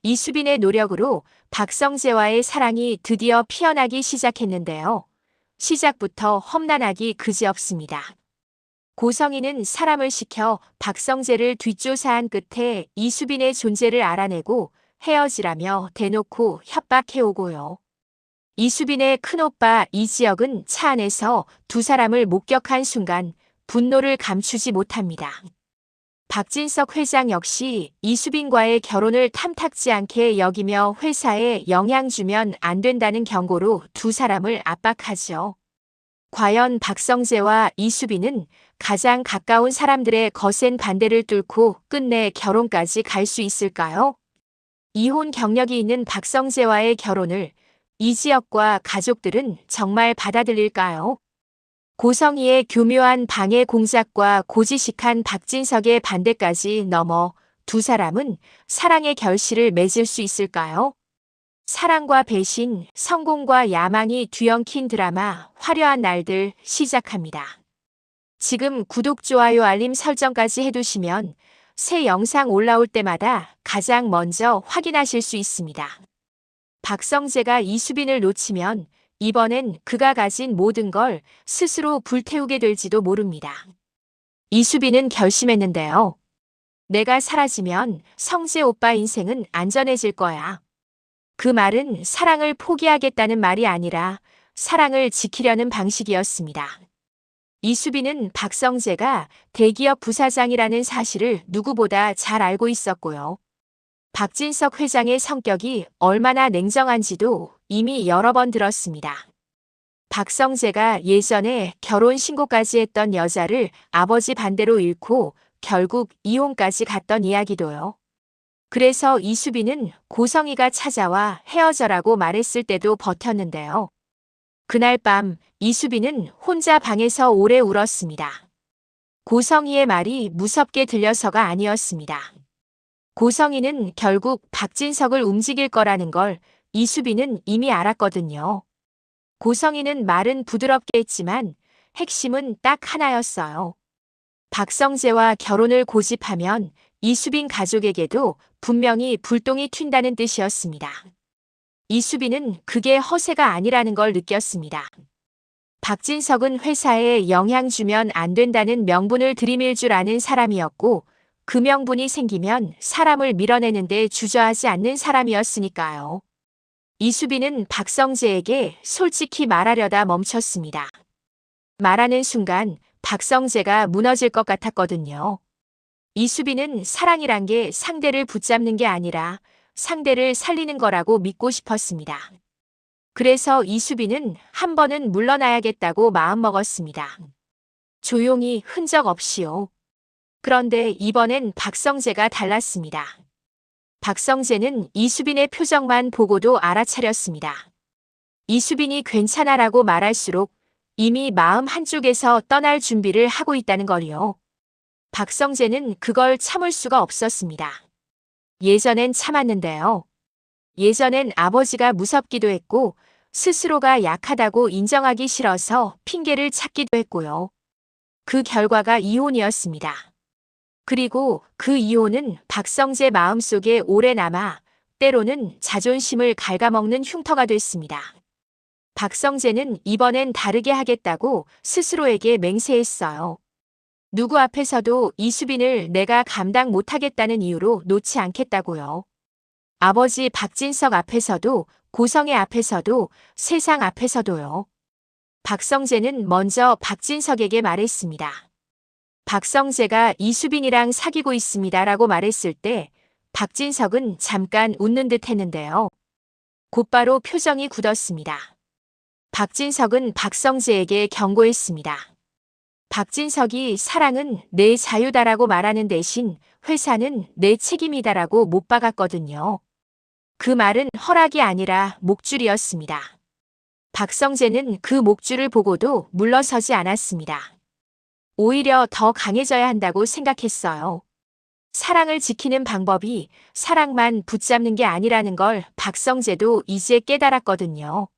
이수빈의 노력으로 박성재와의 사랑이 드디어 피어나기 시작했는데요. 시작부터 험난하기 그지없습니다. 고성희는 사람을 시켜 박성재를 뒷조사한 끝에 이수빈의 존재를 알아내고 헤어지라며 대놓고 협박해오고요. 이수빈의 큰오빠 이지혁은 차 안에서 두 사람을 목격한 순간 분노를 감추지 못합니다. 박진석 회장 역시 이수빈과의 결혼을 탐탁지 않게 여기며 회사에 영향 주면 안 된다는 경고로 두 사람을 압박하죠. 과연 박성재와 이수빈은 가장 가까운 사람들의 거센 반대를 뚫고 끝내 결혼까지 갈 수 있을까요? 이혼 경력이 있는 박성재와의 결혼을 이지혁과 가족들은 정말 받아들일까요? 고성희의 교묘한 방해 공작과 고지식한 박진석의 반대까지 넘어 두 사람은 사랑의 결실을 맺을 수 있을까요? 사랑과 배신, 성공과 야망이 뒤엉킨 드라마 화려한 날들 시작합니다. 지금 구독, 좋아요, 알림 설정까지 해두시면 새 영상 올라올 때마다 가장 먼저 확인하실 수 있습니다. 박성재가 이수빈을 놓치면 이번엔 그가 가진 모든 걸 스스로 불태우게 될지도 모릅니다. 이수빈은 결심했는데요. 내가 사라지면 성재 오빠 인생은 안전해질 거야. 그 말은 사랑을 포기하겠다는 말이 아니라 사랑을 지키려는 방식이었습니다. 이수빈은 박성재가 대기업 부사장이라는 사실을 누구보다 잘 알고 있었고요. 박진석 회장의 성격이 얼마나 냉정한지도 이미 여러 번 들었습니다. 박성재가 예전에 결혼 신고까지 했던 여자를 아버지 반대로 잃고 결국 이혼까지 갔던 이야기도요. 그래서 이수빈은 고성희가 찾아와 헤어져라고 말했을 때도 버텼는데요. 그날 밤 이수빈은 혼자 방에서 오래 울었습니다. 고성희의 말이 무섭게 들려서가 아니었습니다. 고성희는 결국 박진석을 움직일 거라는 걸 이수빈은 이미 알았거든요. 고성희는 말은 부드럽게 했지만 핵심은 딱 하나였어요. 박성재와 결혼을 고집하면 이수빈 가족에게도 분명히 불똥이 튄다는 뜻이었습니다. 이수빈은 그게 허세가 아니라는 걸 느꼈습니다. 박진석은 회사에 영향 주면 안 된다는 명분을 들이밀 줄 아는 사람이었고 그 명분이 생기면 사람을 밀어내는데 주저하지 않는 사람이었으니까요. 이수빈은 박성재에게 솔직히 말하려다 멈췄습니다. 말하는 순간 박성재가 무너질 것 같았거든요. 이수빈은 사랑이란 게 상대를 붙잡는 게 아니라 상대를 살리는 거라고 믿고 싶었습니다. 그래서 이수빈은 한 번은 물러나야겠다고 마음먹었습니다. 조용히 흔적 없이요. 그런데 이번엔 박성재가 달랐습니다. 박성재는 이수빈의 표정만 보고도 알아차렸습니다. 이수빈이 괜찮아라고 말할수록 이미 마음 한쪽에서 떠날 준비를 하고 있다는 걸요. 박성재는 그걸 참을 수가 없었습니다. 예전엔 참았는데요. 예전엔 아버지가 무섭기도 했고 스스로가 약하다고 인정하기 싫어서 핑계를 찾기도 했고요. 그 결과가 이혼이었습니다. 그리고 그 이혼은 박성재 마음속에 오래 남아 때로는 자존심을 갉아먹는 흉터가 됐습니다. 박성재는 이번엔 다르게 하겠다고 스스로에게 맹세했어요. 누구 앞에서도 이수빈을 내가 감당 못하겠다는 이유로 놓지 않겠다고요. 아버지 박진석 앞에서도 고성의 앞에서도 세상 앞에서도요. 박성재는 먼저 박진석에게 말했습니다. 박성재가 이수빈이랑 사귀고 있습니다라고 말했을 때 박진석은 잠깐 웃는 듯 했는데요. 곧바로 표정이 굳었습니다. 박진석은 박성재에게 경고했습니다. 박진석이 사랑은 내 자유다라고 말하는 대신 회사는 내 책임이다라고 못 박았거든요. 그 말은 허락이 아니라 목줄이었습니다. 박성재는 그 목줄을 보고도 물러서지 않았습니다. 오히려 더 강해져야 한다고 생각했어요. 사랑을 지키는 방법이 사랑만 붙잡는 게 아니라는 걸 박성재도 이제 깨달았거든요.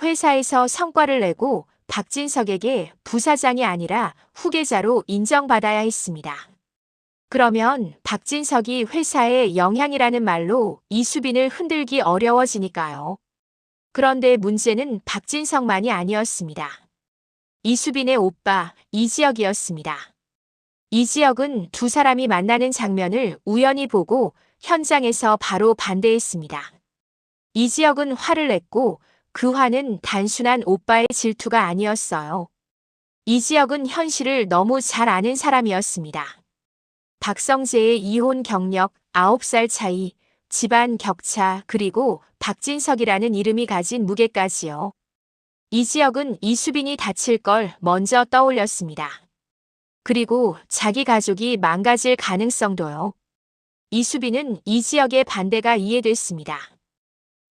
회사에서 성과를 내고 박진석에게 부사장이 아니라 후계자로 인정받아야 했습니다. 그러면 박진석이 회사의 영향이라는 말로 이수빈을 흔들기 어려워지니까요. 그런데 문제는 박진석만이 아니었습니다. 이수빈의 오빠 이지혁이었습니다. 이지혁은 두 사람이 만나는 장면을 우연히 보고 현장에서 바로 반대했습니다. 이지혁은 화를 냈고 그 화는 단순한 오빠의 질투가 아니었어요. 이지혁은 현실을 너무 잘 아는 사람이었습니다. 박성재의 이혼 경력, 9살 차이, 집안 격차, 그리고 박진석이라는 이름이 가진 무게까지요. 이지혁은 이수빈이 다칠 걸 먼저 떠올렸습니다. 그리고 자기 가족이 망가질 가능성도요. 이수빈은 이지혁의 반대가 이해됐습니다.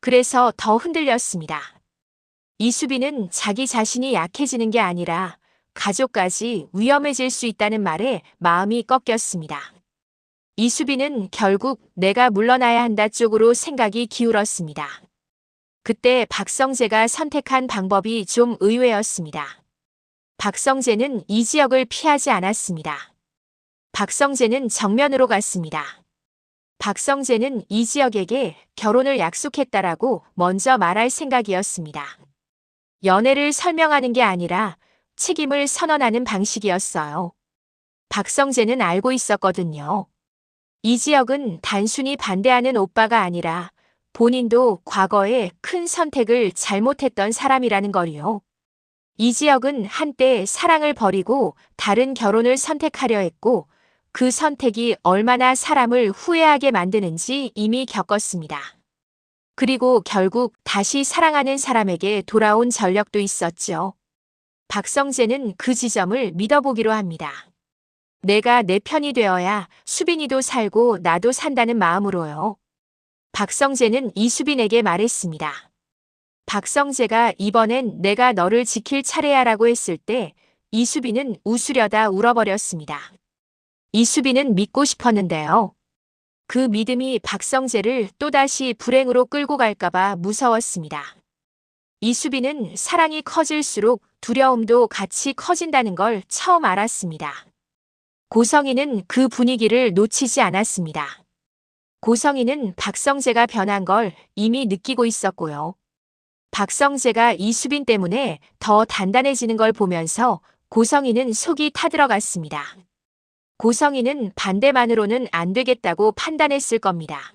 그래서 더 흔들렸습니다. 이수빈은 자기 자신이 약해지는 게 아니라 가족까지 위험해질 수 있다는 말에 마음이 꺾였습니다. 이수빈은 결국 내가 물러나야 한다 쪽으로 생각이 기울었습니다. 그때 박성재가 선택한 방법이 좀 의외였습니다. 박성재는 이지혁을 피하지 않았습니다. 박성재는 정면으로 갔습니다. 박성재는 이지혁에게 결혼을 약속했다라고 먼저 말할 생각이었습니다. 연애를 설명하는 게 아니라 책임을 선언하는 방식이었어요. 박성재는 알고 있었거든요. 이지혁은 단순히 반대하는 오빠가 아니라 본인도 과거에 큰 선택을 잘못했던 사람이라는 걸요. 이지혁은 한때 사랑을 버리고 다른 결혼을 선택하려 했고 그 선택이 얼마나 사람을 후회하게 만드는지 이미 겪었습니다. 그리고 결국 다시 사랑하는 사람에게 돌아온 전력도 있었죠. 박성재는 그 지점을 믿어보기로 합니다. 내가 내 편이 되어야 수빈이도 살고 나도 산다는 마음으로요. 박성재는 이수빈에게 말했습니다. 박성재가 이번엔 내가 너를 지킬 차례야라고 했을 때 이수빈은 웃으려다 울어버렸습니다. 이수빈은 믿고 싶었는데요. 그 믿음이 박성재를 또다시 불행으로 끌고 갈까봐 무서웠습니다. 이수빈은 사랑이 커질수록 두려움도 같이 커진다는 걸 처음 알았습니다. 고성이는 그 분위기를 놓치지 않았습니다. 고성이는 박성재가 변한 걸 이미 느끼고 있었고요. 박성재가 이수빈 때문에 더 단단해지는 걸 보면서 고성이는 속이 타들어갔습니다. 고성이는 반대만으로는 안 되겠다고 판단했을 겁니다.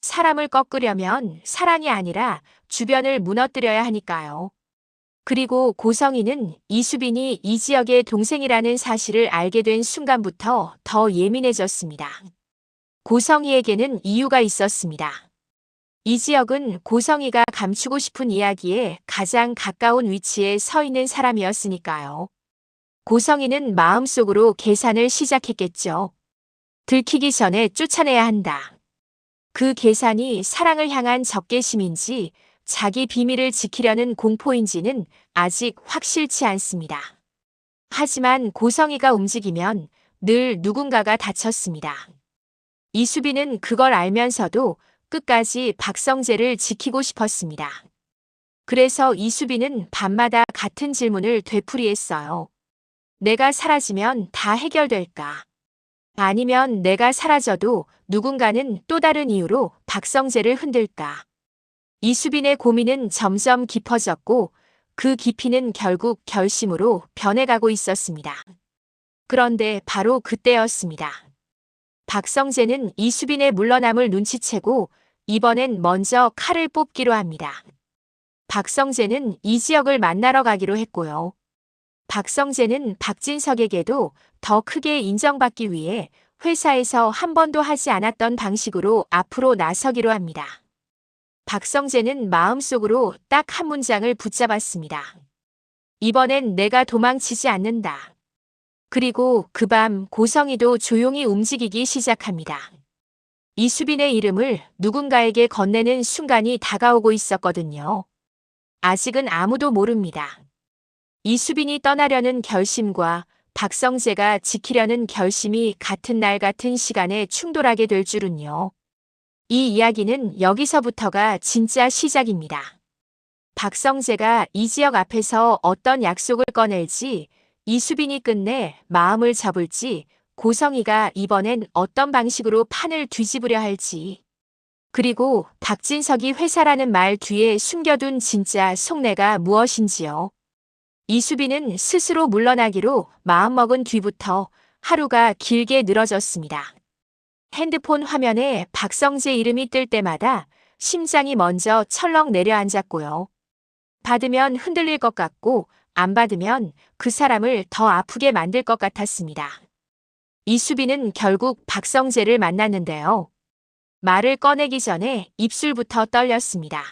사람을 꺾으려면 사랑이 아니라 주변을 무너뜨려야 하니까요. 그리고 고성이는 이수빈이 이지혁의 동생이라는 사실을 알게 된 순간부터 더 예민해졌습니다. 고성이에게는 이유가 있었습니다. 이지혁은 고성이가 감추고 싶은 이야기에 가장 가까운 위치에 서 있는 사람이었으니까요. 고성이는 마음속으로 계산을 시작했겠죠. 들키기 전에 쫓아내야 한다. 그 계산이 사랑을 향한 적개심인지 자기 비밀을 지키려는 공포인지는 아직 확실치 않습니다. 하지만 고성이가 움직이면 늘 누군가가 다쳤습니다. 이수빈은 그걸 알면서도 끝까지 박성재를 지키고 싶었습니다. 그래서 이수빈은 밤마다 같은 질문을 되풀이했어요. 내가 사라지면 다 해결될까? 아니면 내가 사라져도 누군가는 또 다른 이유로 박성재를 흔들까? 이수빈의 고민은 점점 깊어졌고 그 깊이는 결국 결심으로 변해가고 있었습니다. 그런데 바로 그때였습니다. 박성재는 이수빈의 물러남을 눈치채고 이번엔 먼저 칼을 뽑기로 합니다. 박성재는 이지혁을 만나러 가기로 했고요. 박성재는 박진석에게도 더 크게 인정받기 위해 회사에서 한 번도 하지 않았던 방식으로 앞으로 나서기로 합니다. 박성재는 마음속으로 딱 한 문장을 붙잡았습니다. 이번엔 내가 도망치지 않는다. 그리고 그 밤 고성이도 조용히 움직이기 시작합니다. 이수빈의 이름을 누군가에게 건네는 순간이 다가오고 있었거든요. 아직은 아무도 모릅니다. 이수빈이 떠나려는 결심과 박성재가 지키려는 결심이 같은 날 같은 시간에 충돌하게 될 줄은요. 이 이야기는 여기서부터가 진짜 시작입니다. 박성재가 이지혁 앞에서 어떤 약속을 꺼낼지, 이수빈이 끝내 마음을 접을지 고성이가 이번엔 어떤 방식으로 판을 뒤집으려 할지. 그리고 박진석이 회사라는 말 뒤에 숨겨둔 진짜 속내가 무엇인지요. 이수빈은 스스로 물러나기로 마음먹은 뒤부터 하루가 길게 늘어졌습니다. 핸드폰 화면에 박성재 이름이 뜰 때마다 심장이 먼저 철렁 내려앉았고요. 받으면 흔들릴 것 같고 안 받으면 그 사람을 더 아프게 만들 것 같았습니다. 이수빈은 결국 박성재를 만났는데요. 말을 꺼내기 전에 입술부터 떨렸습니다.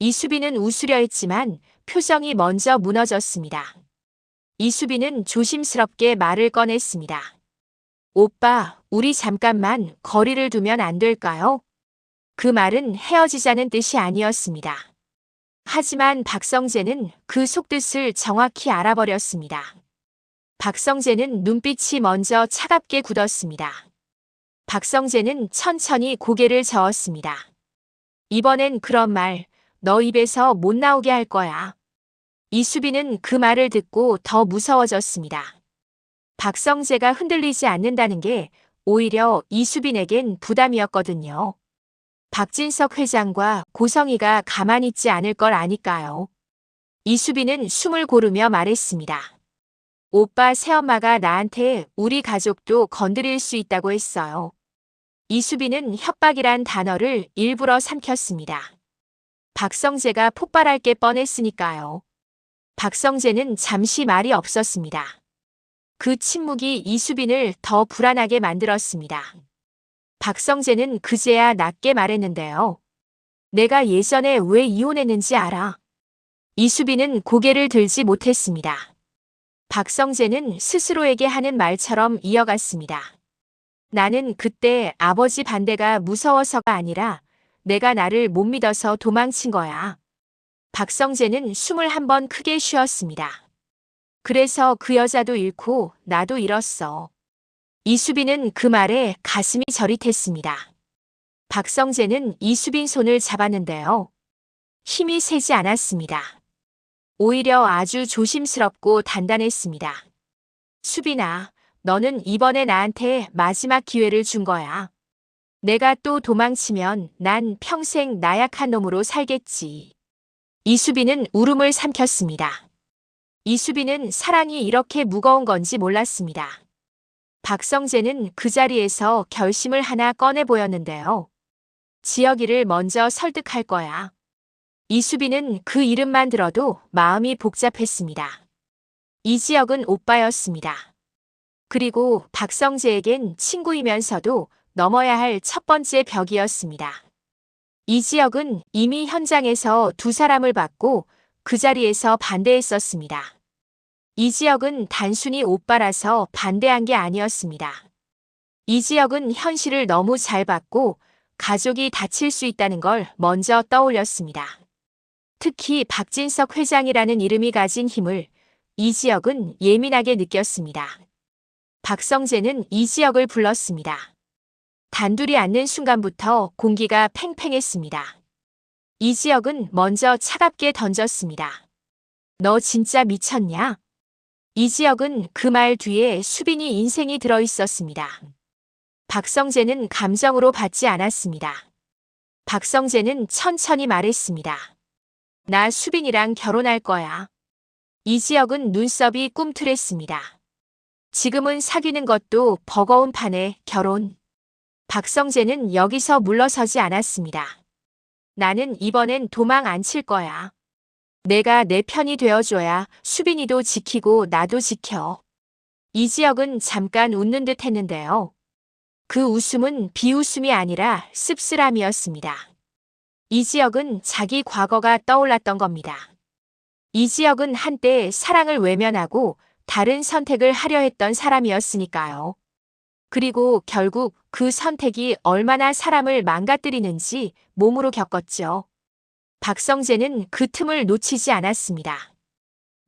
이수빈은 웃으려 했지만 표정이 먼저 무너졌습니다. 이수빈은 조심스럽게 말을 꺼냈습니다. 오빠, 우리 잠깐만 거리를 두면 안 될까요? 그 말은 헤어지자는 뜻이 아니었습니다. 하지만 박성재는 그 속뜻을 정확히 알아버렸습니다. 박성재는 눈빛이 먼저 차갑게 굳었습니다. 박성재는 천천히 고개를 저었습니다. 이번엔 그런 말, 너 입에서 못 나오게 할 거야. 이수빈은 그 말을 듣고 더 무서워졌습니다. 박성재가 흔들리지 않는다는 게 오히려 이수빈에겐 부담이었거든요. 박진석 회장과 고성이가 가만히 있지 않을 걸 아니까요. 이수빈은 숨을 고르며 말했습니다. 오빠 새엄마가 나한테 우리 가족도 건드릴 수 있다고 했어요. 이수빈은 협박이란 단어를 일부러 삼켰습니다. 박성재가 폭발할 게 뻔했으니까요. 박성재는 잠시 말이 없었습니다. 그 침묵이 이수빈을 더 불안하게 만들었습니다. 박성재는 그제야 낮게 말했는데요. 내가 예전에 왜 이혼했는지 알아? 이수빈은 고개를 들지 못했습니다. 박성재는 스스로에게 하는 말처럼 이어갔습니다. 나는 그때 아버지 반대가 무서워서가 아니라 내가 나를 못 믿어서 도망친 거야. 박성재는 숨을 한 번 크게 쉬었습니다. 그래서 그 여자도 잃고 나도 잃었어. 이수빈은 그 말에 가슴이 저릿했습니다. 박성재는 이수빈 손을 잡았는데요. 힘이 세지 않았습니다. 오히려 아주 조심스럽고 단단했습니다. 수빈아, 너는 이번에 나한테 마지막 기회를 준 거야. 내가 또 도망치면 난 평생 나약한 놈으로 살겠지. 이수빈은 울음을 삼켰습니다. 이수빈은 사랑이 이렇게 무거운 건지 몰랐습니다. 박성재는 그 자리에서 결심을 하나 꺼내 보였는데요. 지혁이를 먼저 설득할 거야. 이수빈은 그 이름만 들어도 마음이 복잡했습니다. 이지혁은 오빠였습니다. 그리고 박성재에겐 친구이면서도 넘어야 할 첫 번째 벽이었습니다. 이지혁은 이미 현장에서 두 사람을 봤고 그 자리에서 반대했었습니다. 이지혁은 단순히 오빠라서 반대한 게 아니었습니다. 이지혁은 현실을 너무 잘 봤고 가족이 다칠 수 있다는 걸 먼저 떠올렸습니다. 특히 박진석 회장이라는 이름이 가진 힘을 이지혁은 예민하게 느꼈습니다. 박성재는 이지혁을 불렀습니다. 단둘이 앉는 순간부터 공기가 팽팽했습니다. 이지혁은 먼저 차갑게 던졌습니다. 너 진짜 미쳤냐? 이지혁은 그 말 뒤에 수빈이 인생이 들어있었습니다. 박성재는 감정으로 받지 않았습니다. 박성재는 천천히 말했습니다. 나 수빈이랑 결혼할 거야. 이지혁은 눈썹이 꿈틀했습니다. 지금은 사귀는 것도 버거운 판에 결혼. 박성재는 여기서 물러서지 않았습니다. 나는 이번엔 도망 안 칠 거야. 내가 내 편이 되어줘야 수빈이도 지키고 나도 지켜. 이지혁은 잠깐 웃는 듯 했는데요. 그 웃음은 비웃음이 아니라 씁쓸함이었습니다. 이지혁은 자기 과거가 떠올랐던 겁니다. 이지혁은 한때 사랑을 외면하고 다른 선택을 하려 했던 사람이었으니까요. 그리고 결국 그 선택이 얼마나 사람을 망가뜨리는지 몸으로 겪었죠. 박성재는 그 틈을 놓치지 않았습니다.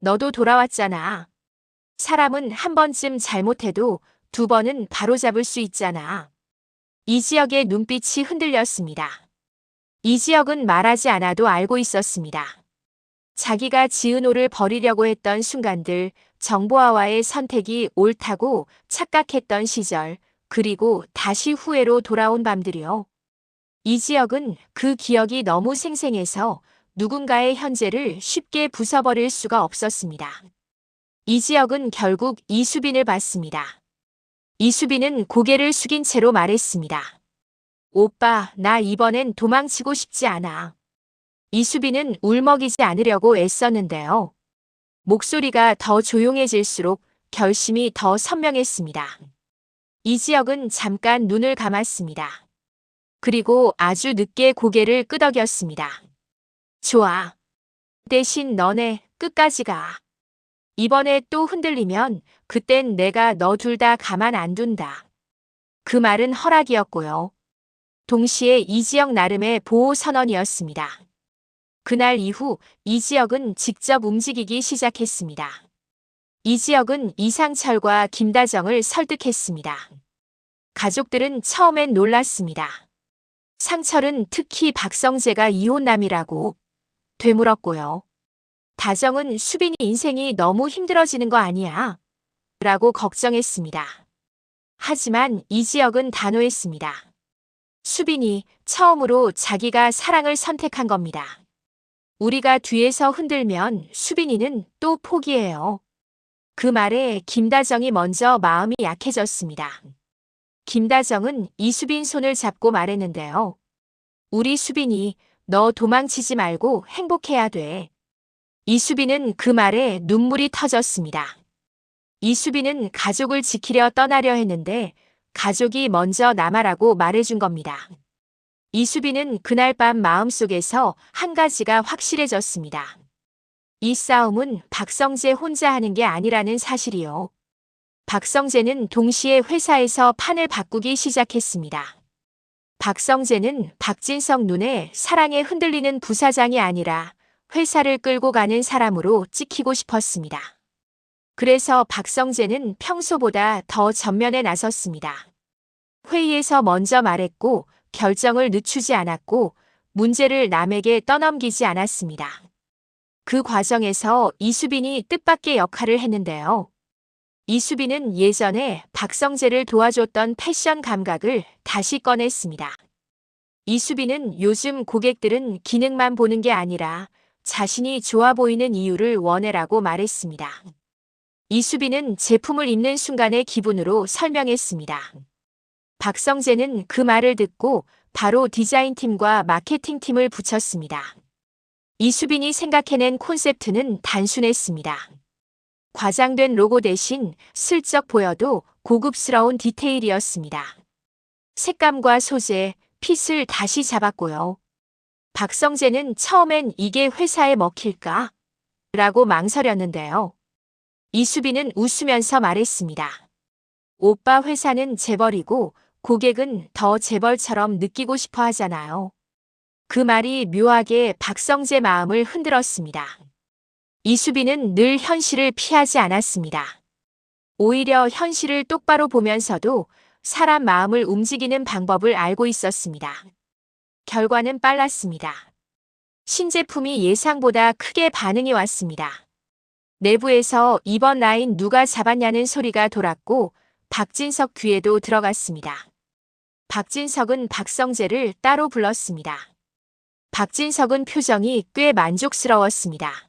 너도 돌아왔잖아. 사람은 한 번쯤 잘못해도 두 번은 바로잡을 수 있잖아. 이지혁의 눈빛이 흔들렸습니다. 이지혁은 말하지 않아도 알고 있었습니다. 자기가 지은 오를 버리려고 했던 순간들, 정보화와의 선택이 옳다고 착각했던 시절, 그리고 다시 후회로 돌아온 밤들이요. 이 지역은 그 기억이 너무 생생해서 누군가의 현재를 쉽게 부숴버릴 수가 없었습니다. 이 지역은 결국 이수빈을 봤습니다. 이수빈은 고개를 숙인 채로 말했습니다. 오빠, 나 이번엔 도망치고 싶지 않아. 이수빈은 울먹이지 않으려고 애썼는데요. 목소리가 더 조용해질수록 결심이 더 선명했습니다. 이 지역은 잠깐 눈을 감았습니다. 그리고 아주 늦게 고개를 끄덕였습니다. 좋아. 대신 너네 끝까지 가. 이번에 또 흔들리면 그땐 내가 너 둘 다 가만 안 둔다. 그 말은 허락이었고요. 동시에 이 지역 나름의 보호 선언이었습니다. 그날 이후 이 지역은 직접 움직이기 시작했습니다. 이 지역은 이상철과 김다정을 설득했습니다. 가족들은 처음엔 놀랐습니다. 상철은 특히 박성재가 이혼남이라고 되물었고요. 다정은 수빈이 인생이 너무 힘들어지는 거 아니야? 라고 걱정했습니다. 하지만 이 지역은 단호했습니다. 수빈이 처음으로 자기가 사랑을 선택한 겁니다. 우리가 뒤에서 흔들면 수빈이는 또 포기해요. 그 말에 김다정이 먼저 마음이 약해졌습니다. 김다정은 이수빈 손을 잡고 말했는데요. 우리 수빈이 너 도망치지 말고 행복해야 돼. 이수빈은 그 말에 눈물이 터졌습니다. 이수빈은 가족을 지키려 떠나려 했는데 가족이 먼저 남아라고 말해준 겁니다. 이수빈은 그날 밤 마음속에서 한 가지가 확실해졌습니다. 이 싸움은 박성재 혼자 하는 게 아니라는 사실이요. 박성재는 동시에 회사에서 판을 바꾸기 시작했습니다. 박성재는 박진석 눈에 사랑에 흔들리는 부사장이 아니라 회사를 끌고 가는 사람으로 찍히고 싶었습니다. 그래서 박성재는 평소보다 더 전면에 나섰습니다. 회의에서 먼저 말했고 결정을 늦추지 않았고 문제를 남에게 떠넘기지 않았습니다. 그 과정에서 이수빈이 뜻밖의 역할을 했는데요. 이수빈은 예전에 박성재를 도와줬던 패션 감각을 다시 꺼냈습니다. 이수빈은 요즘 고객들은 기능만 보는 게 아니라 자신이 좋아 보이는 이유를 원해라고 말했습니다. 이수빈은 제품을 입는 순간의 기분으로 설명했습니다. 박성재는 그 말을 듣고 바로 디자인팀과 마케팅팀을 붙였습니다. 이수빈이 생각해낸 콘셉트는 단순했습니다. 과장된 로고 대신 슬쩍 보여도 고급스러운 디테일이었습니다. 색감과 소재, 핏을 다시 잡았고요. 박성재는 처음엔 이게 회사에 먹힐까? 라고 망설였는데요. 이수빈은 웃으면서 말했습니다. 오빠 회사는 재벌이고 고객은 더 재벌처럼 느끼고 싶어 하잖아요. 그 말이 묘하게 박성재 마음을 흔들었습니다. 이수빈은 늘 현실을 피하지 않았습니다. 오히려 현실을 똑바로 보면서도 사람 마음을 움직이는 방법을 알고 있었습니다. 결과는 빨랐습니다. 신제품이 예상보다 크게 반응이 왔습니다. 내부에서 이번 라인 누가 잡았냐는 소리가 돌았고 박진석 귀에도 들어갔습니다. 박진석은 박성재를 따로 불렀습니다. 박진석은 표정이 꽤 만족스러웠습니다.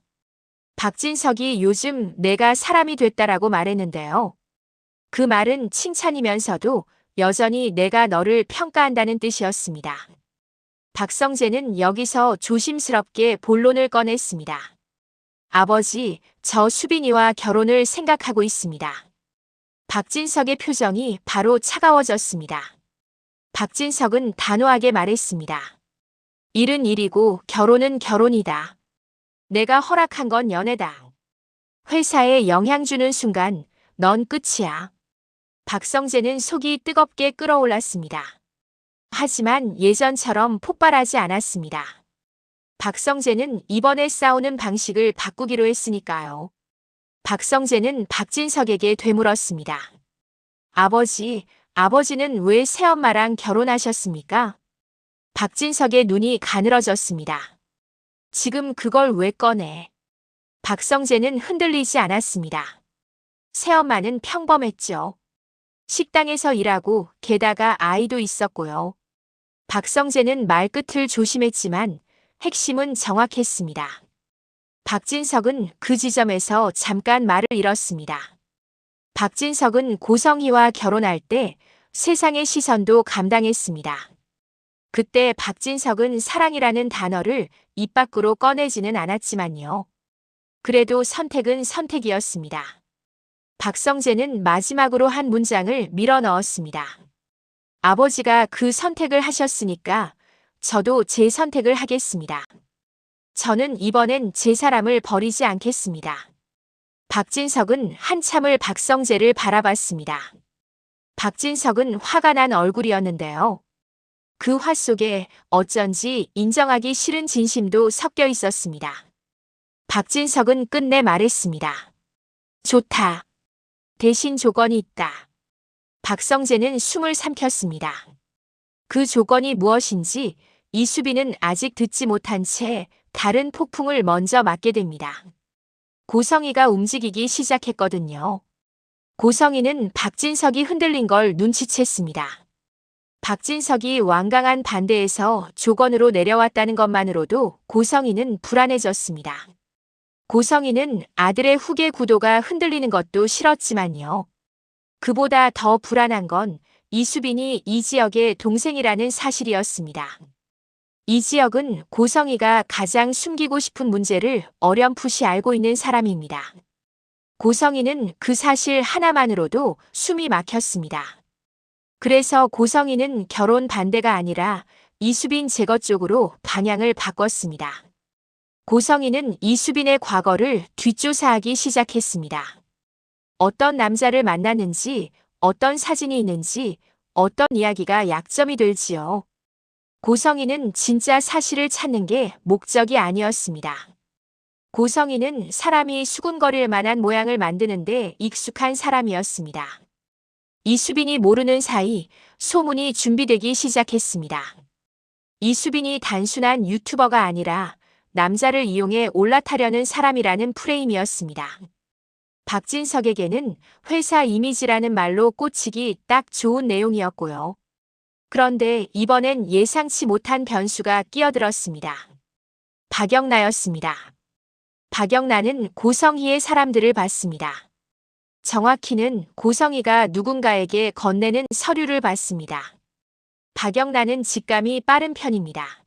박진석이 요즘 내가 사람이 됐다라고 말했는데요. 그 말은 칭찬이면서도 여전히 내가 너를 평가한다는 뜻이었습니다. 박성재는 여기서 조심스럽게 본론을 꺼냈습니다. 아버지, 저 수빈이와 결혼을 생각하고 있습니다. 박진석의 표정이 바로 차가워졌습니다. 박진석은 단호하게 말했습니다. 일은 일이고 결혼은 결혼이다. 내가 허락한 건 연애다. 회사에 영향 주는 순간 넌 끝이야. 박성재는 속이 뜨겁게 끓어올랐습니다. 하지만 예전처럼 폭발하지 않았습니다. 박성재는 이번에 싸우는 방식을 바꾸기로 했으니까요. 박성재는 박진석에게 되물었습니다. 아버지는 왜 새엄마랑 결혼하셨습니까? 박진석의 눈이 가늘어졌습니다. 지금 그걸 왜 꺼내? 박성재는 흔들리지 않았습니다. 새엄마는 평범했죠. 식당에서 일하고 게다가 아이도 있었고요. 박성재는 말끝을 조심했지만 핵심은 정확했습니다. 박진석은 그 지점에서 잠깐 말을 잃었습니다. 박진석은 고성희와 결혼할 때 세상의 시선도 감당했습니다. 그때 박진석은 사랑이라는 단어를 입 밖으로 꺼내지는 않았지만요. 그래도 선택은 선택이었습니다. 박성재는 마지막으로 한 문장을 밀어 넣었습니다. 아버지가 그 선택을 하셨으니까 저도 제 선택을 하겠습니다. 저는 이번엔 제 사람을 버리지 않겠습니다. 박진석은 한참을 박성재를 바라봤습니다. 박진석은 화가 난 얼굴이었는데요. 그 화 속에 어쩐지 인정하기 싫은 진심도 섞여 있었습니다. 박진석은 끝내 말했습니다. 좋다. 대신 조건이 있다. 박성재는 숨을 삼켰습니다. 그 조건이 무엇인지 이수빈은 아직 듣지 못한 채 다른 폭풍을 먼저 맞게 됩니다. 고성희가 움직이기 시작했거든요. 고성희는 박진석이 흔들린 걸 눈치챘습니다. 박진석이 완강한 반대에서 조건으로 내려왔다는 것만으로도 고성희는 불안해졌습니다. 고성희는 아들의 후계 구도가 흔들리는 것도 싫었지만요. 그보다 더 불안한 건 이수빈이 이지혁의 동생이라는 사실이었습니다. 이지혁은 고성희가 가장 숨기고 싶은 문제를 어렴풋이 알고 있는 사람입니다. 고성희는 그 사실 하나만으로도 숨이 막혔습니다. 그래서 고성희는 결혼 반대가 아니라 이수빈 제거 쪽으로 방향을 바꿨습니다. 고성희는 이수빈의 과거를 뒷조사하기 시작했습니다. 어떤 남자를 만났는지, 어떤 사진이 있는지, 어떤 이야기가 약점이 될지요. 고성희는 진짜 사실을 찾는 게 목적이 아니었습니다. 고성희는 사람이 수군거릴 만한 모양을 만드는데 익숙한 사람이었습니다. 이수빈이 모르는 사이 소문이 준비되기 시작했습니다. 이수빈이 단순한 유튜버가 아니라 남자를 이용해 올라타려는 사람이라는 프레임이었습니다. 박진석에게는 회사 이미지라는 말로 꽂히기 딱 좋은 내용이었고요. 그런데 이번엔 예상치 못한 변수가 끼어들었습니다. 박영나였습니다. 박영나는 고성희의 사람들을 봤습니다. 정확히는 고성희가 누군가에게 건네는 서류를 봤습니다. 박영나는 직감이 빠른 편입니다.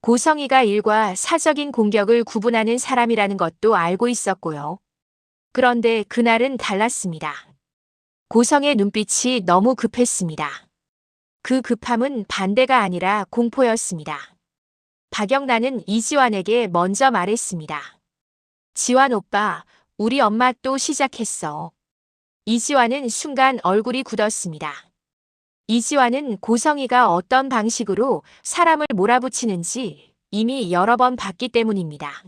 고성희가 일과 사적인 공격을 구분하는 사람이라는 것도 알고 있었고요. 그런데 그날은 달랐습니다. 고성의 눈빛이 너무 급했습니다. 그 급함은 반대가 아니라 공포였습니다. 박영란은 이지환에게 먼저 말했습니다. 지환 오빠, 우리 엄마 또 시작했어. 이지환은 순간 얼굴이 굳었습니다. 이지환은 고성희가 어떤 방식으로 사람을 몰아붙이는지 이미 여러 번 봤기 때문입니다.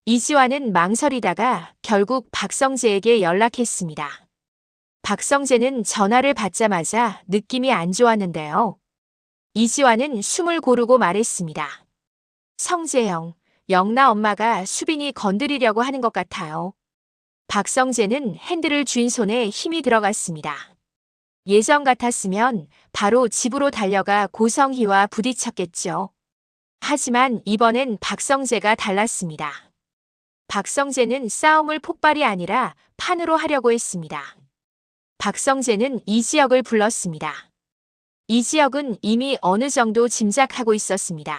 이지환은 망설이다가 결국 박성재에게 연락했습니다. 박성재는 전화를 받자마자 느낌이 안 좋았는데요. 이지환은 숨을 고르고 말했습니다. 성재형, 영나 엄마가 수빈이 건드리려고 하는 것 같아요. 박성재는 핸들을 쥔 손에 힘이 들어갔습니다. 예전 같았으면 바로 집으로 달려가 고성희와 부딪혔겠죠. 하지만 이번엔 박성재가 달랐습니다. 박성재는 싸움을 폭발이 아니라 판으로 하려고 했습니다. 박성재는 이지혁을 불렀습니다. 이지혁은 이미 어느 정도 짐작하고 있었습니다.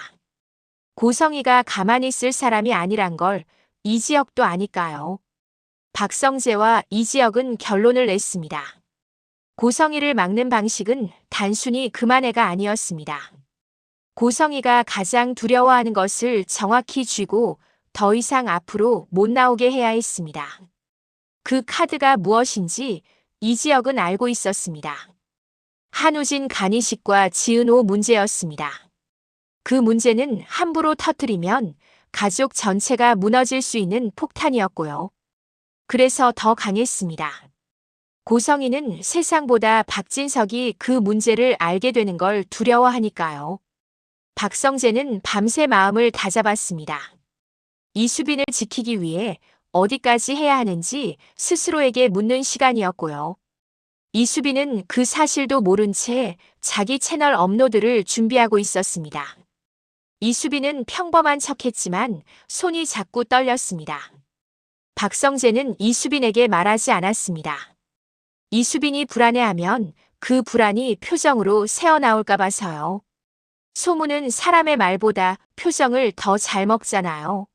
고성희가 가만히 있을 사람이 아니란 걸 이지혁도 아니까요. 박성재와 이지혁은 결론을 냈습니다. 고성희를 막는 방식은 단순히 그만해가 아니었습니다. 고성희가 가장 두려워하는 것을 정확히 쥐고 더 이상 앞으로 못 나오게 해야 했습니다. 그 카드가 무엇인지 이지혁은 알고 있었습니다. 한우진 간이식과 지은호 문제였습니다. 그 문제는 함부로 터뜨리면 가족 전체가 무너질 수 있는 폭탄이었고요. 그래서 더 강했습니다. 고성희는 세상보다 박진석이 그 문제를 알게 되는 걸 두려워하니까요. 박성재는 밤새 마음을 다잡았습니다. 이수빈을 지키기 위해 어디까지 해야 하는지 스스로에게 묻는 시간이었고요. 이수빈은 그 사실도 모른 채 자기 채널 업로드를 준비하고 있었습니다. 이수빈은 평범한 척했지만 손이 자꾸 떨렸습니다. 박성재는 이수빈에게 말하지 않았습니다. 이수빈이 불안해하면 그 불안이 표정으로 새어나올까 봐서요. 소문은 사람의 말보다 표정을 더 잘 먹잖아요.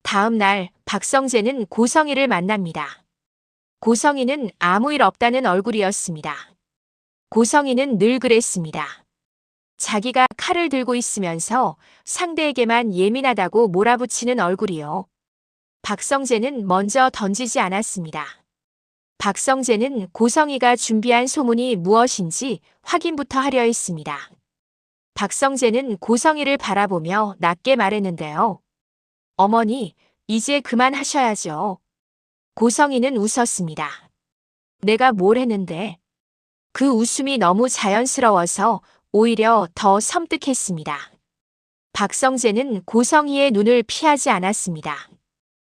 다음 날 박성재는 고성희를 만납니다. 고성희는 아무 일 없다는 얼굴이었습니다. 고성희는 늘 그랬습니다. 자기가 칼을 들고 있으면서 상대에게만 예민하다고 몰아붙이는 얼굴이요. 박성재는 먼저 던지지 않았습니다. 박성재는 고성희가 준비한 소문이 무엇인지 확인부터 하려 했습니다. 박성재는 고성희를 바라보며 낮게 말했는데요. 어머니, 이제 그만하셔야죠. 고성희는 웃었습니다. 내가 뭘 했는데? 그 웃음이 너무 자연스러워서 오히려 더 섬뜩했습니다. 박성재는 고성희의 눈을 피하지 않았습니다.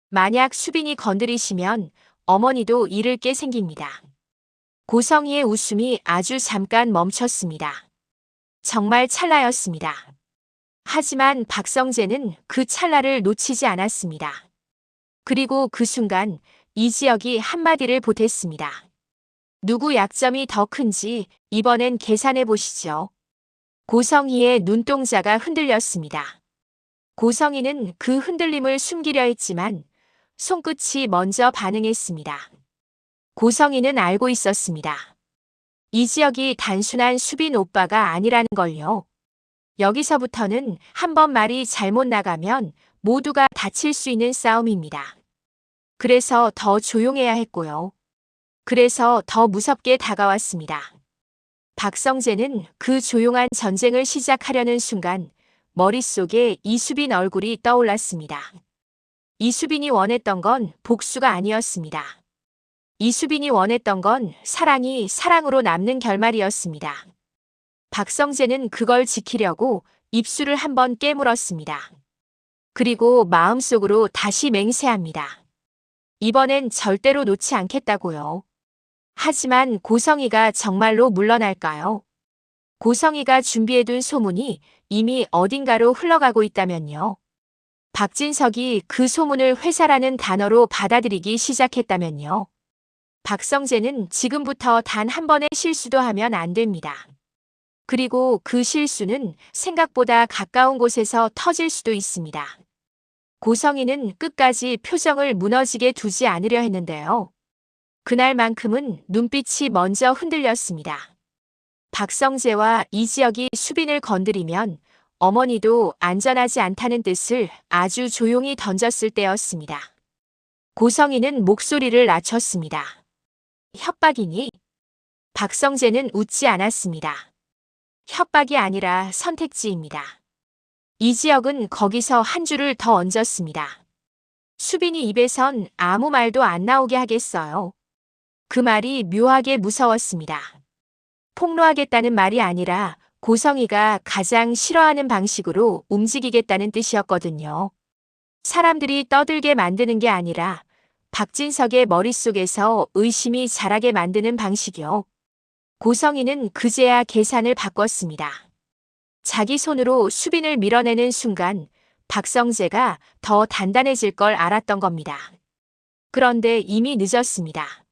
만약 수빈이 건드리시면 어머니도 잃을 게 생깁니다. 고성희의 웃음이 아주 잠깐 멈췄습니다. 정말 찰나였습니다. 하지만 박성재는 그 찰나를 놓치지 않았습니다. 그리고 그 순간 이지혁이 한마디를 보탰습니다. 누구 약점이 더 큰지 이번엔 계산해 보시죠. 고성희의 눈동자가 흔들렸습니다. 고성희는 그 흔들림을 숨기려 했지만 손끝이 먼저 반응했습니다. 고성희는 알고 있었습니다. 이지혁이 단순한 수빈 오빠가 아니라는 걸요. 여기서부터는 한 번 말이 잘못 나가면 모두가 다칠 수 있는 싸움입니다. 그래서 더 조용해야 했고요. 그래서 더 무섭게 다가왔습니다. 박성재는 그 조용한 전쟁을 시작하려는 순간 머릿속에 이수빈 얼굴이 떠올랐습니다. 이수빈이 원했던 건 복수가 아니었습니다. 이수빈이 원했던 건 사랑이 사랑으로 남는 결말이었습니다. 박성재는 그걸 지키려고 입술을 한번 깨물었습니다. 그리고 마음속으로 다시 맹세합니다. 이번엔 절대로 놓지 않겠다고요. 하지만 고성희가 정말로 물러날까요? 고성희가 준비해둔 소문이 이미 어딘가로 흘러가고 있다면요. 박진석이 그 소문을 회사라는 단어로 받아들이기 시작했다면요. 박성재는 지금부터 단 한 번의 실수도 하면 안 됩니다. 그리고 그 실수는 생각보다 가까운 곳에서 터질 수도 있습니다. 고성희는 끝까지 표정을 무너지게 두지 않으려 했는데요. 그날만큼은 눈빛이 먼저 흔들렸습니다. 박성재와 이지혁이 수빈을 건드리면 어머니도 안전하지 않다는 뜻을 아주 조용히 던졌을 때였습니다. 고성희는 목소리를 낮췄습니다. 협박이니? 박성재는 웃지 않았습니다. 협박이 아니라 선택지입니다. 이지혁은 거기서 한 줄을 더 얹었습니다. 수빈이 입에선 아무 말도 안 나오게 하겠어요. 그 말이 묘하게 무서웠습니다. 폭로하겠다는 말이 아니라 고성희가 가장 싫어하는 방식으로 움직이겠다는 뜻이었거든요. 사람들이 떠들게 만드는 게 아니라 박진석의 머릿속에서 의심이 자라게 만드는 방식이요. 고성희는 그제야 계산을 바꿨습니다. 자기 손으로 수빈을 밀어내는 순간 박성재가 더 단단해질 걸 알았던 겁니다. 그런데 이미 늦었습니다.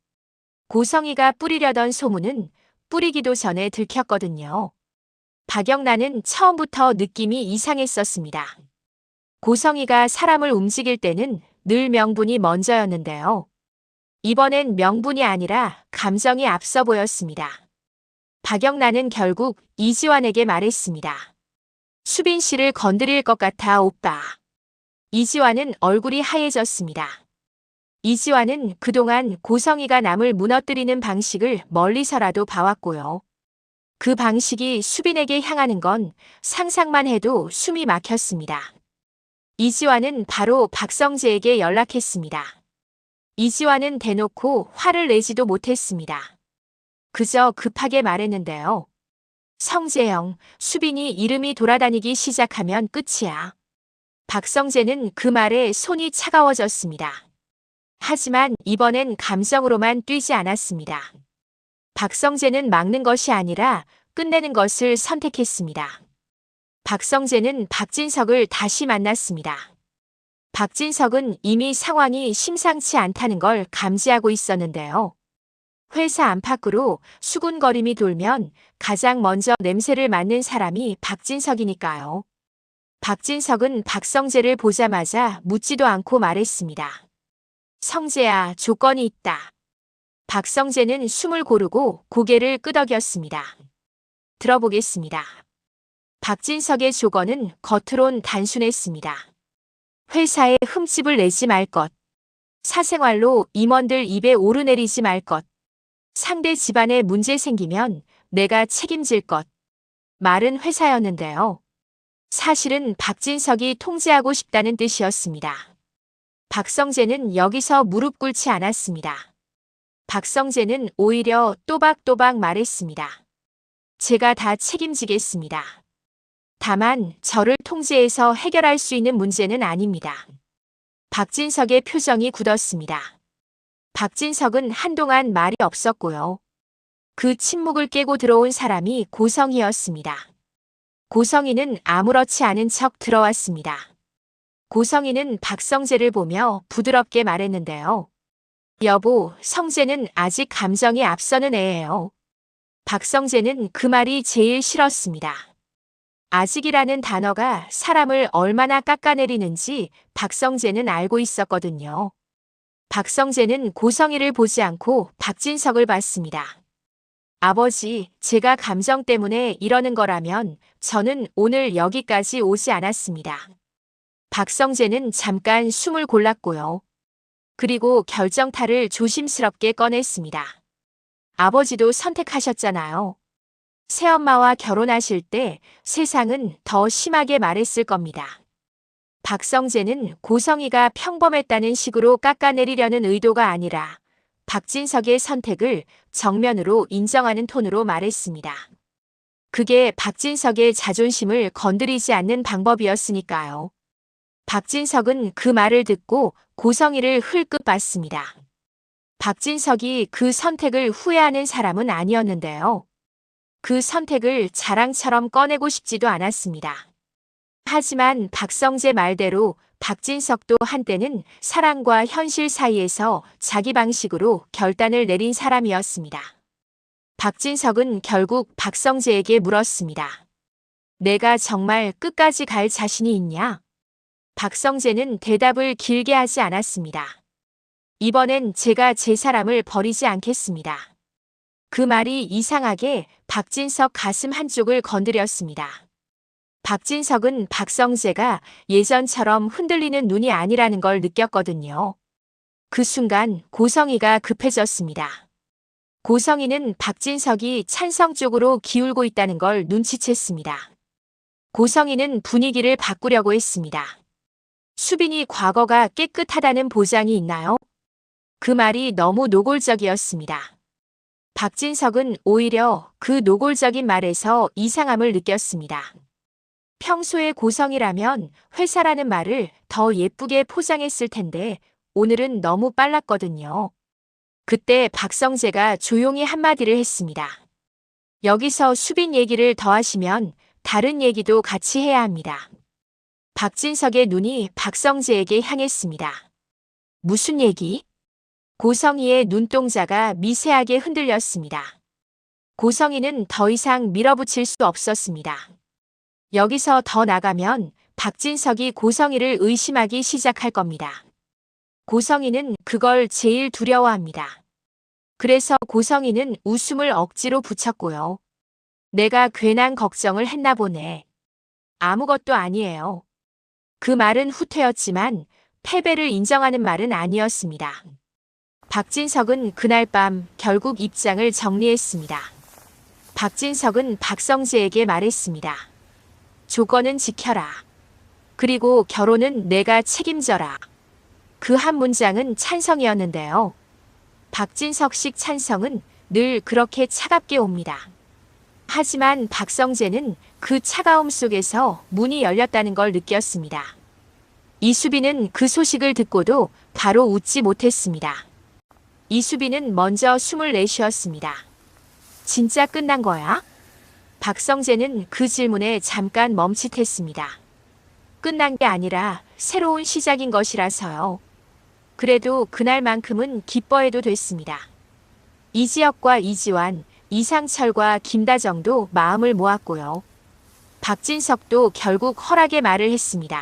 고성희가 뿌리려던 소문은 뿌리기도 전에 들켰거든요. 박영란은 처음부터 느낌이 이상했었습니다. 고성희가 사람을 움직일 때는 늘 명분이 먼저였는데요. 이번엔 명분이 아니라 감정이 앞서 보였습니다. 박영란은 결국 이지환에게 말했습니다. 수빈 씨를 건드릴 것 같아, 오빠. 이지환은 얼굴이 하얘졌습니다. 이지환은 그동안 고성희가 남을 무너뜨리는 방식을 멀리서라도 봐왔고요. 그 방식이 수빈에게 향하는 건 상상만 해도 숨이 막혔습니다. 이지환은 바로 박성재에게 연락했습니다. 이지환은 대놓고 화를 내지도 못했습니다. 그저 급하게 말했는데요. 성재형, 수빈이 이름이 돌아다니기 시작하면 끝이야. 박성재는 그 말에 손이 차가워졌습니다. 하지만 이번엔 감정으로만 뛰지 않았습니다. 박성재는 막는 것이 아니라 끝내는 것을 선택했습니다. 박성재는 박진석을 다시 만났습니다. 박진석은 이미 상황이 심상치 않다는 걸 감지하고 있었는데요. 회사 안팎으로 수군거림이 돌면 가장 먼저 냄새를 맡는 사람이 박진석이니까요. 박진석은 박성재를 보자마자 묻지도 않고 말했습니다. 성재야, 조건이 있다. 박성재는 숨을 고르고 고개를 끄덕였습니다. 들어보겠습니다. 박진석의 조건은 겉으론 단순했습니다. 회사에 흠집을 내지 말 것. 사생활로 임원들 입에 오르내리지 말 것. 상대 집안에 문제 생기면 내가 책임질 것. 말은 회사였는데요. 사실은 박진석이 통제하고 싶다는 뜻이었습니다. 박성재는 여기서 무릎 꿇지 않았습니다. 박성재는 오히려 또박또박 말했습니다. 제가 다 책임지겠습니다. 다만 저를 통제해서 해결할 수 있는 문제는 아닙니다. 박진석의 표정이 굳었습니다. 박진석은 한동안 말이 없었고요. 그 침묵을 깨고 들어온 사람이 고성희였습니다. 고성희는 아무렇지 않은 척 들어왔습니다. 고성희는 박성재를 보며 부드럽게 말했는데요. 여보, 성재는 아직 감정이 앞서는 애예요. 박성재는 그 말이 제일 싫었습니다. 아직이라는 단어가 사람을 얼마나 깎아내리는지 박성재는 알고 있었거든요. 박성재는 고성희를 보지 않고 박진석을 봤습니다. 아버지, 제가 감정 때문에 이러는 거라면 저는 오늘 여기까지 오지 않았습니다. 박성재는 잠깐 숨을 골랐고요. 그리고 결정타를 조심스럽게 꺼냈습니다. 아버지도 선택하셨잖아요. 새엄마와 결혼하실 때 세상은 더 심하게 말했을 겁니다. 박성재는 고성희가 평범했다는 식으로 깎아내리려는 의도가 아니라 박진석의 선택을 정면으로 인정하는 톤으로 말했습니다. 그게 박진석의 자존심을 건드리지 않는 방법이었으니까요. 박진석은 그 말을 듣고 고성희를 흘끗 봤습니다. 박진석이 그 선택을 후회하는 사람은 아니었는데요. 그 선택을 자랑처럼 꺼내고 싶지도 않았습니다. 하지만 박성재 말대로 박진석도 한때는 사랑과 현실 사이에서 자기 방식으로 결단을 내린 사람이었습니다. 박진석은 결국 박성재에게 물었습니다. 내가 정말 끝까지 갈 자신이 있냐? 박성재는 대답을 길게 하지 않았습니다. 이번엔 제가 제 사람을 버리지 않겠습니다. 그 말이 이상하게 박진석 가슴 한쪽을 건드렸습니다. 박진석은 박성재가 예전처럼 흔들리는 눈이 아니라는 걸 느꼈거든요. 그 순간 고성희가 급해졌습니다. 고성희는 박진석이 찬성 쪽으로 기울고 있다는 걸 눈치챘습니다. 고성희는 분위기를 바꾸려고 했습니다. 수빈이 과거가 깨끗하다는 보장이 있나요? 그 말이 너무 노골적이었습니다. 박진석은 오히려 그 노골적인 말에서 이상함을 느꼈습니다. 평소에 고성이라면 회사라는 말을 더 예쁘게 포장했을 텐데 오늘은 너무 빨랐거든요. 그때 박성재가 조용히 한마디를 했습니다. 여기서 수빈 얘기를 더 하시면 다른 얘기도 같이 해야 합니다. 박진석의 눈이 박성재에게 향했습니다. 무슨 얘기? 고성희의 눈동자가 미세하게 흔들렸습니다. 고성희는 더 이상 밀어붙일 수 없었습니다. 여기서 더 나가면 박진석이 고성희를 의심하기 시작할 겁니다. 고성희는 그걸 제일 두려워합니다. 그래서 고성희는 웃음을 억지로 붙였고요. 내가 괜한 걱정을 했나 보네. 아무것도 아니에요. 그 말은 후퇴였지만 패배를 인정하는 말은 아니었습니다. 박진석은 그날 밤 결국 입장을 정리했습니다. 박진석은 박성재에게 말했습니다. 조건은 지켜라. 그리고 결혼은 내가 책임져라. 그 한 문장은 찬성이었는데요. 박진석식 찬성은 늘 그렇게 차갑게 옵니다. 하지만 박성재는 그 차가움 속에서 문이 열렸다는 걸 느꼈습니다. 이수빈은 그 소식을 듣고도 바로 웃지 못했습니다. 이수빈은 먼저 숨을 내쉬었습니다. 진짜 끝난 거야? 박성재는 그 질문에 잠깐 멈칫했습니다. 끝난 게 아니라 새로운 시작인 것이라서요. 그래도 그날만큼은 기뻐해도 됐습니다. 이지혁과 이지환, 이상철과 김다정도 마음을 모았고요. 박진석도 결국 허락의 말을 했습니다.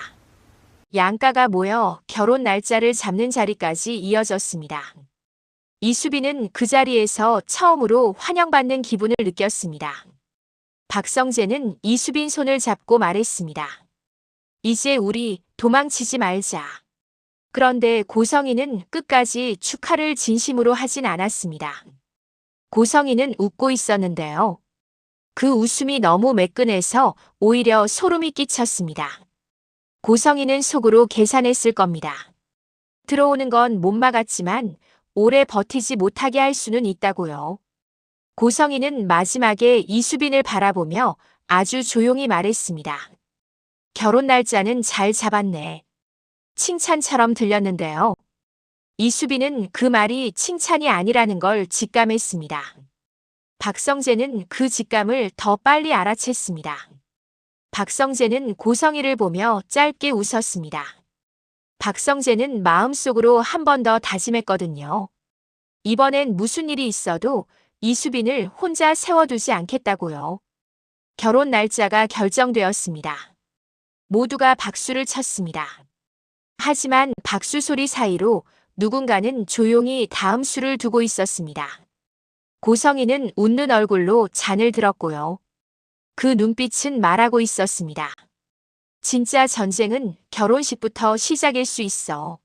양가가 모여 결혼 날짜를 잡는 자리까지 이어졌습니다. 이수빈은 그 자리에서 처음으로 환영받는 기분을 느꼈습니다. 박성재는 이수빈 손을 잡고 말했습니다. 이제 우리 도망치지 말자. 그런데 고성이는 끝까지 축하를 진심으로 하진 않았습니다. 고성이는 웃고 있었는데요. 그 웃음이 너무 매끈해서 오히려 소름이 끼쳤습니다. 고성이는 속으로 계산했을 겁니다. 들어오는 건 못 막았지만 오래 버티지 못하게 할 수는 있다고요. 고성이는 마지막에 이수빈을 바라보며 아주 조용히 말했습니다. 결혼 날짜는 잘 잡았네. 칭찬처럼 들렸는데요. 이수빈은 그 말이 칭찬이 아니라는 걸 직감했습니다. 박성재는 그 직감을 더 빨리 알아챘습니다. 박성재는 고성이를 보며 짧게 웃었습니다. 박성재는 마음속으로 한 번 더 다짐했거든요. 이번엔 무슨 일이 있어도 이수빈을 혼자 세워두지 않겠다고요. 결혼 날짜가 결정되었습니다. 모두가 박수를 쳤습니다. 하지만 박수 소리 사이로 누군가는 조용히 다음 수를 두고 있었습니다. 고성이는 웃는 얼굴로 잔을 들었고요. 그 눈빛은 말하고 있었습니다. 진짜 전쟁은 결혼식부터 시작일 수 있어.